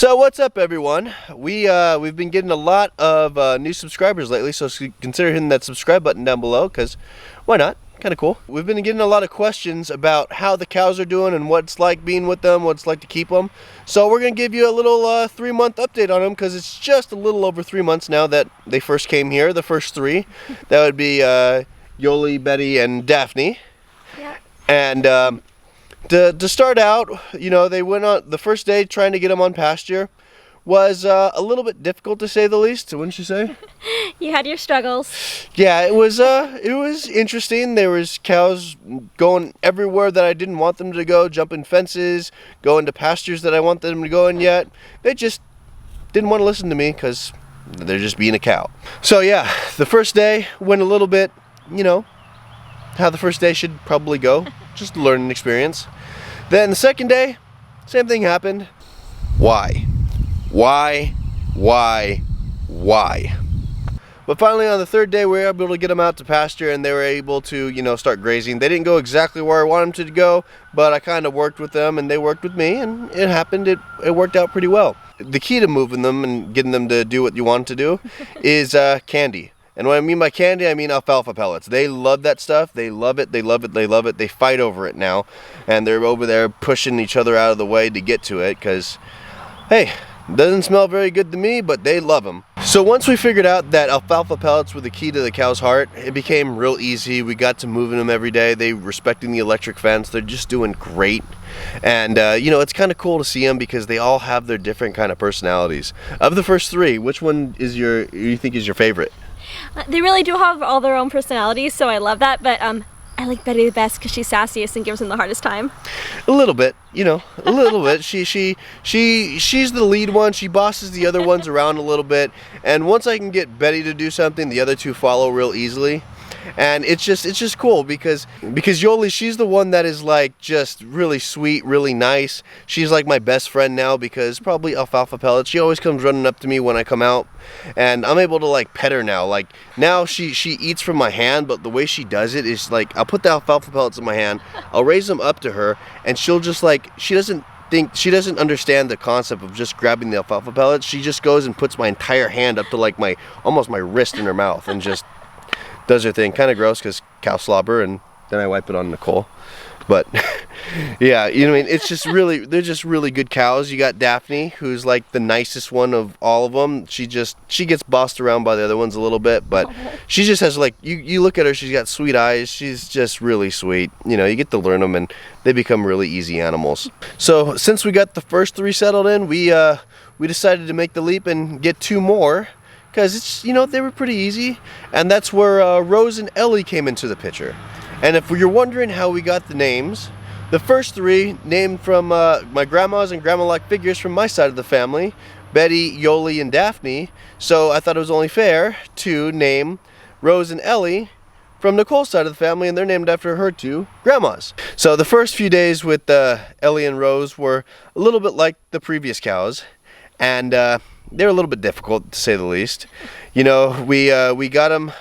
So what's up, everyone? We've been getting a lot of new subscribers lately, so consider hitting that subscribe button down below, because why not? Kind of cool. We've been getting a lot of questions about how the cows are doing and what it's like being with them, what it's like to keep them. So we're going to give you a little 3-month update on them, because it's just a little over 3 months now that they first came here, the first three. That would be Yoli, Betty, and Daphne. Yeah. And to start out, you know, they went on the first day trying to get them on pasture was a little bit difficult, to say the least. Wouldn't you say? You had your struggles. Yeah, it was interesting. There was cows going everywhere that I didn't want them to go, jumping fences, going to pastures that I want them to go in yet. They just didn't want to listen to me because they're just being a cow. So yeah, the first day went a little bit, you know, how the first day should probably go. Just a learning experience. Then the second day, same thing happened. Why? But finally on the third day, we were able to get them out to pasture, and they were able to, you know, start grazing. They didn't go exactly where I wanted them to go, but I kind of worked with them and they worked with me, and it happened. It worked out pretty well. The key to moving them and getting them to do what you want to do is candy. And what I mean by candy, I mean alfalfa pellets. They love that stuff. They love it. They love it. They love it. They fight over it now. And they're over there pushing each other out of the way to get to it because, hey, it doesn't smell very good to me, but they love them. So once we figured out that alfalfa pellets were the key to the cow's heart, it became real easy. We got to moving them every day. They respecting the electric fence. They're just doing great. And, you know, it's kind of cool to see them because they all have their different kind of personalities. Of the first three, which one is you think is your favorite? They really do have all their own personalities, so I love that, but I like Betty the best because she's sassiest and gives them the hardest time. A little bit, you know, a little bit. She's the lead one. She bosses the other ones around a little bit, and once I can get Betty to do something, the other two follow real easily. And it's just cool because Yoli, she's the one that is like just really sweet, really nice. She's like my best friend now because probably alfalfa pellets. She always comes running up to me when I come out, and I'm able to like pet her now. Like now she eats from my hand, but the way she does it is like I'll put the alfalfa pellets in my hand, I'll raise them up to her, and she'll just like, she doesn't understand the concept of just grabbing the alfalfa pellets. She just goes and puts my entire hand up to like almost my wrist in her mouth and just does her thing. Kind of gross because cow slobber, and then I wipe it on Nicole. But yeah, you know what I mean? It's just really, they're just really good cows. You got Daphne, who's like the nicest one of all of them. She gets bossed around by the other ones a little bit, but she just has like, you look at her, she's got sweet eyes. She's just really sweet. You know, you get to learn them and they become really easy animals. So since we got the first three settled in, we decided to make the leap and get two more. Because it's, you know, they were pretty easy, and that's where Rose and Ellie came into the picture. And if you're wondering how we got the names, the first three named from my grandmas and grandma-like figures from my side of the family, Betty, Yoli, and Daphne. So I thought it was only fair to name Rose and Ellie from Nicole's side of the family, and they're named after her two grandmas. So the first few days with Ellie and Rose were a little bit like the previous cows, and they're a little bit difficult, to say the least. You know, we got them,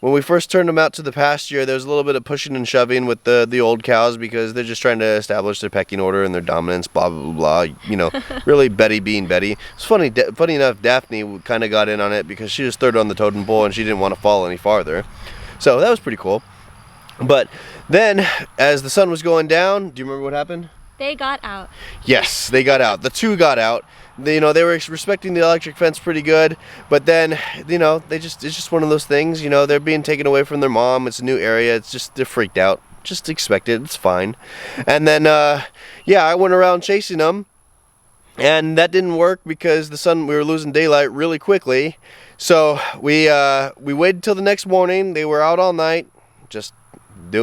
when we first turned them out to the pasture, there was a little bit of pushing and shoving with the old cows because they're just trying to establish their pecking order and their dominance, blah, blah, blah, you know, really Betty being Betty. It's funny enough, Daphne kind of got in on it because she was third on the totem pole and she didn't want to fall any farther. So that was pretty cool. But then, as the sun was going down, do you remember what happened? They got out. Yes, they got out. The two got out. They, you know, they were respecting the electric fence pretty good, but then, you know, it's just one of those things. You know, they're being taken away from their mom. It's a new area. It's just, they're freaked out. Just expect it. It's fine. And then, yeah, I went around chasing them, and that didn't work because we were losing daylight really quickly. So we waited till the next morning. They were out all night, just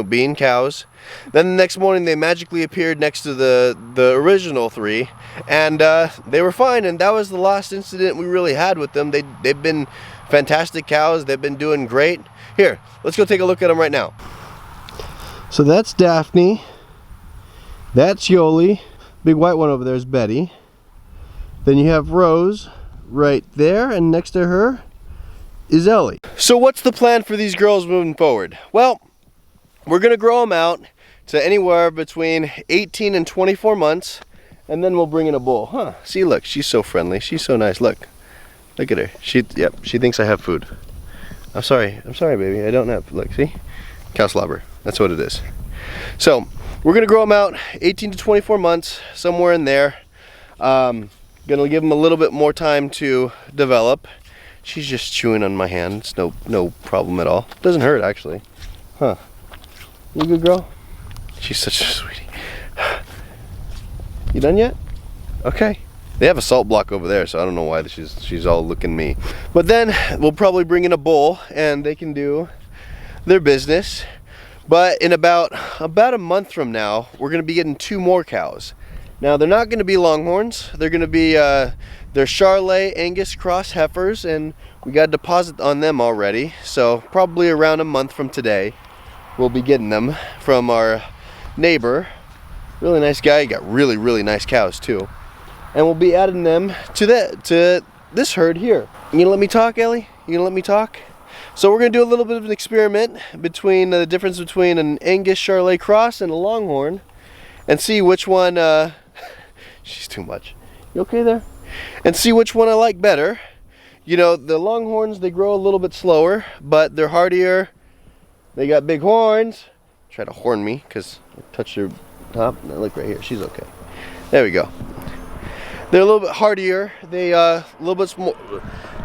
being cows. Then the next morning they magically appeared next to the original three, and they were fine, and that was the last incident we really had with them. They've been fantastic cows. They've been doing great. Here, let's go take a look at them right now. So that's Daphne, that's Yoli, big white one over there is Betty, then you have Rose right there, and next to her is Ellie. So what's the plan for these girls moving forward? Well, we're going to grow them out to anywhere between 18 and 24 months, and then we'll bring in a bull. Huh, see, look, she's so friendly. She's so nice. Look at her. She thinks I have food. I'm sorry, baby, I don't have, look, see? Cow slobber, that's what it is. So, we're gonna grow them out 18 to 24 months, somewhere in there. Gonna give them a little bit more time to develop. She's just chewing on my hand. It's no problem at all. Doesn't hurt, actually. Huh. You good girl? She's such a sweetie. You done yet? Okay. They have a salt block over there, so I don't know why she's all looking at me. But then we'll probably bring in a bull and they can do their business. But in about a month from now, we're gonna be getting 2 more cows. Now they're not gonna be Longhorns. They're gonna be they're Charolais Angus cross heifers, and we got a deposit on them already. So probably around a month from today, we'll be getting them from our neighbor. Really nice guy. He got really nice cows too. And we'll be adding them to this herd here. You gonna let me talk, Ellie? You gonna let me talk? So we're gonna do a little bit of an experiment between the difference between an Angus Charolais cross and a Longhorn, and see which one. She's too much. You okay there? And see which one I like better. You know, the Longhorns, they grow a little bit slower, but they're hardier. They got big horns. Try to horn me because I touched her top. Now look right here. She's okay. There we go. They're a little bit hardier. They a little bit more.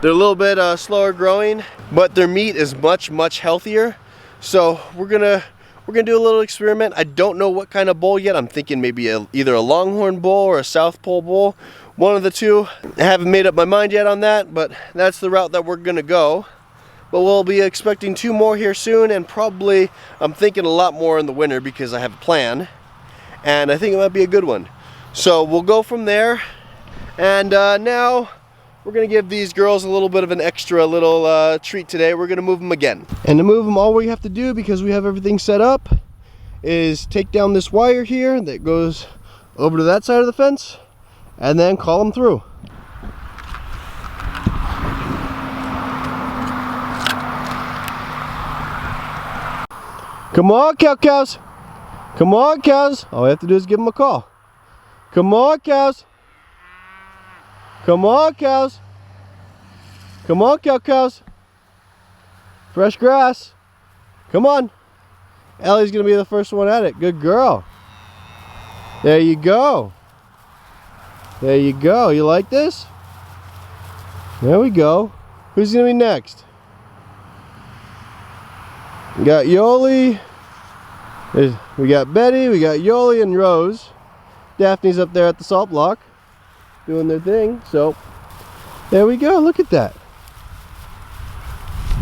They're a little bit slower growing, but their meat is much healthier. So we're gonna do a little experiment. I don't know what kind of bull yet. I'm thinking maybe either a Longhorn bull or a South Pole bull. One of the two. I haven't made up my mind yet on that, but that's the route that we're gonna go. But we'll be expecting 2 more here soon, and probably I'm thinking a lot more in the winter because I have a plan, and I think it might be a good one. So we'll go from there. And now we're gonna give these girls a little bit of an extra little treat today. We're gonna move them again. And to move them, all we have to do, because we have everything set up, is take down this wire here that goes over to that side of the fence, and then call them through. Come on, cows. Come on, cows. All we have to do is give them a call. Come on, cows. Come on, cows. Come on, cows. Fresh grass. Come on. Ellie's gonna be the first one at it. Good girl. There you go. There you go. You like this? There we go. Who's gonna be next? We got Yoli. We got Betty. We got Yoli and Rose. Daphne's up there at the salt block, doing their thing. So there we go. Look at that.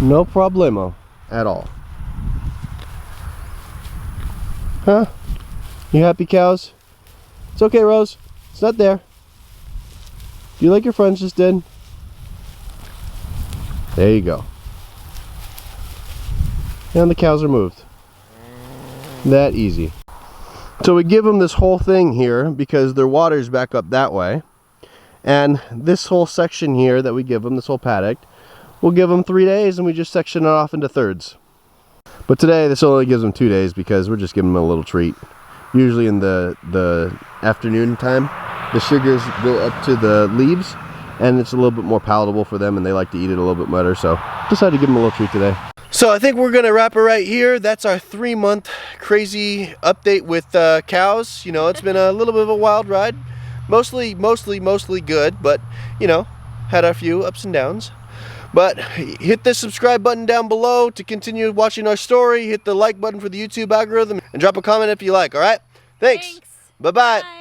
No problemo at all. Huh? You happy, cows? It's okay, Rose. It's not there. Do you like your friends just did? There you go. And the cows are moved. That easy. So we give them this whole thing here because their water's back up that way. And this whole section here that we give them, this whole paddock, we'll give them 3 days, and we just section it off into thirds. But today this only gives them 2 days because we're just giving them a little treat. Usually in the afternoon time, the sugars go up to the leaves, and it's a little bit more palatable for them, and they like to eat it a little bit better. So decided to give them a little treat today. So I think we're gonna wrap it right here. That's our 3-month crazy update with cows. You know, it's been a little bit of a wild ride. Mostly good, but you know, had a few ups and downs. But hit the subscribe button down below to continue watching our story. Hit the like button for the YouTube algorithm, and drop a comment if you like. All right? Thanks. Bye-bye.